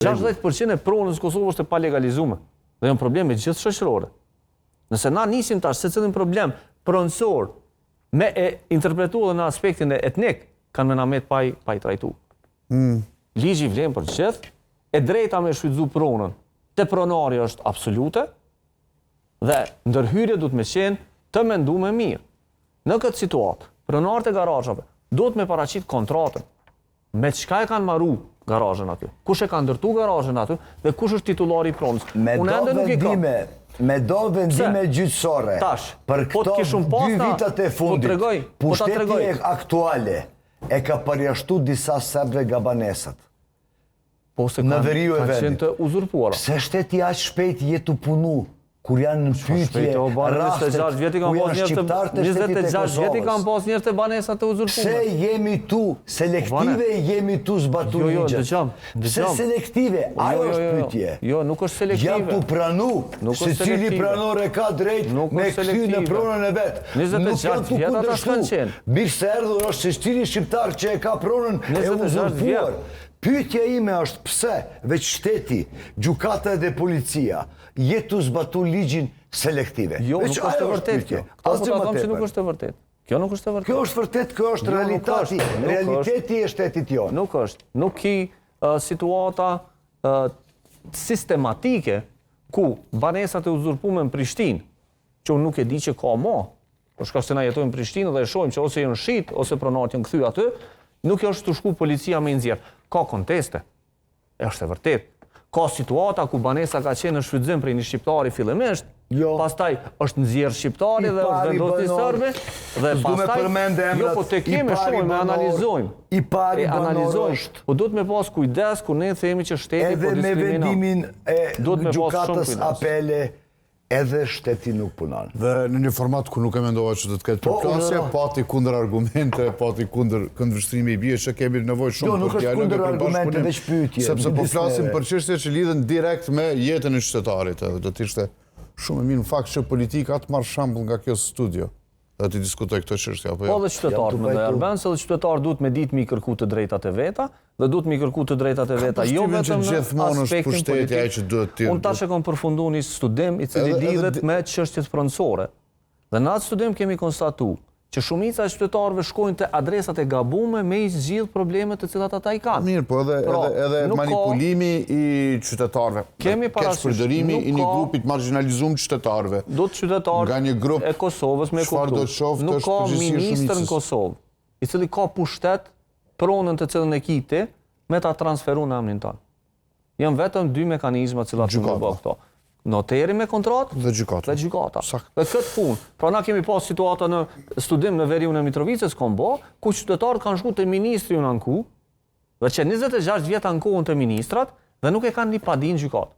60% e pronës në Kosovë është e palegalizume dhe janë probleme gjithë shoqërore. Nëse na nisim tash se cilin problem pronësor me e interpretuar në aspektin e etnik, kanë me namet pa i trajtu. Ligji vlen për gjithë, e drejta me shfrytzu pronën te pronari është absolute dhe ndërhyrje duhet me qenë të menduar mirë. Në këtë situatë, pronarët e garazhave duhet me paraqit kontratën. Me çka e kanë marru garazhën aty? Kush e ka ndërtu garazhën aty dhe kush është titulari i pronës? Me do vendime gjyqësore. Për këto 2 vitet e fundit, pushteti aktuale e ka përjashtu disa serbëve gabanesat. Në veriu e vendit. Pse shteti aq shpejt jetu punu? Kur janë në pyetje, rastet, ku janë shqiptarët e shtetit e Kosovës. 26 vjeti kanë pas njerëz të banesat të uzurpuara. Pse jemi tu, selektive jemi tu zbatu ligjet? Pse selektive? Ajo është pyetje. Jo, nuk është selektive. Jam tu pranu, se cili pranor e ka drejt me kthy në pronën e vet. Nuk janë tu kundërshtu. Mirë se erdhur është se cili shqiptar që e ka pronën e uzurpuar. Pyetja ime është pse veç shteti, gjykata dhe policia jetu zbatu ligjin selektive. Jo, nuk është e vërtetë kjo. Nuk është e vërtetë. Kjo nuk është e vërtetë. Kjo është vërtet, kjo është realiteti e shtetit jonë. Nuk është. Nuk ki situata sistematike ku banesat e uzurpume në Prishtinë, që unë nuk e di që ka ma, për shkak se na jetojmë në Prishtinë dhe e shohim që ose janë shit, ose pronarët janë kthy aty, nuk është të shku policia me nxjerr. Ka konteste, është e vërtet. Ka situata ku banesa ka qenë në shfrytëzim prej një shqiptari fillimisht, pastaj është nxjerr shqiptari dhe është vendosur i serbe, dhe pastaj jo po te kemi shumë me analizojmë. I pari banor është. Po duhet me pas kujdes kur ne themi që shteti po diskriminon. Edhe me vendimin e gjykatës apele, edhe shteti nuk punon. Dhe në një format ku nuk e mendova që do të ketë përplasje, pati kundër argumente, pati kundër këndvështrimi i bie që kemi nevojë shumë për dialog. Jo, nuk është kundër argumente, veç pyetje. Sepse po flasim për çështje që lidhen direkt me jetën e qytetarit, edhe do të ishte shumë e mirë në fakt që politika të marrë shembull nga kjo studio. Dhe të diskutoj këtë çështje apo jo. Po dhe qytetarët më dhe Arben, se dhe qytetarët duhet me ditë mi kërku të drejtat e veta, dhe duhet mi kërku të drejtat e veta jo vetëm në aspektin politik. Unë tash e kam përfundu një studim i cili lidhet me çështjet pronësore. Dhe në atë studim kemi konstatu që shumica e qytetarëve shkojnë te adresat e gabume me i zgjidh problemet të cilat ata i kanë. Mirë, po edhe manipulimi i qytetarëve. Kemi parasysh përdorimi i një grupi të marginalizuar qytetarëve. Do të qytetarë e Kosovës me kuptu. Nuk ka ministër në Kosovë, i cili ka pushtet pronën të cilën e kiti me ta transferu në emrin tonë. Janë vetëm 2 mekanizma cilat nuk bëjnë këto. Noteri me kontratë dhe gjykata. Dhe këtë punë. Pra na kemi pas situata në studim në veriun e Mitrovicës ku qytetarët kanë shku të ministri unë anku, dhe që 26 vjetë ankohen të ministrat dhe nuk e kanë një padin gjykatë.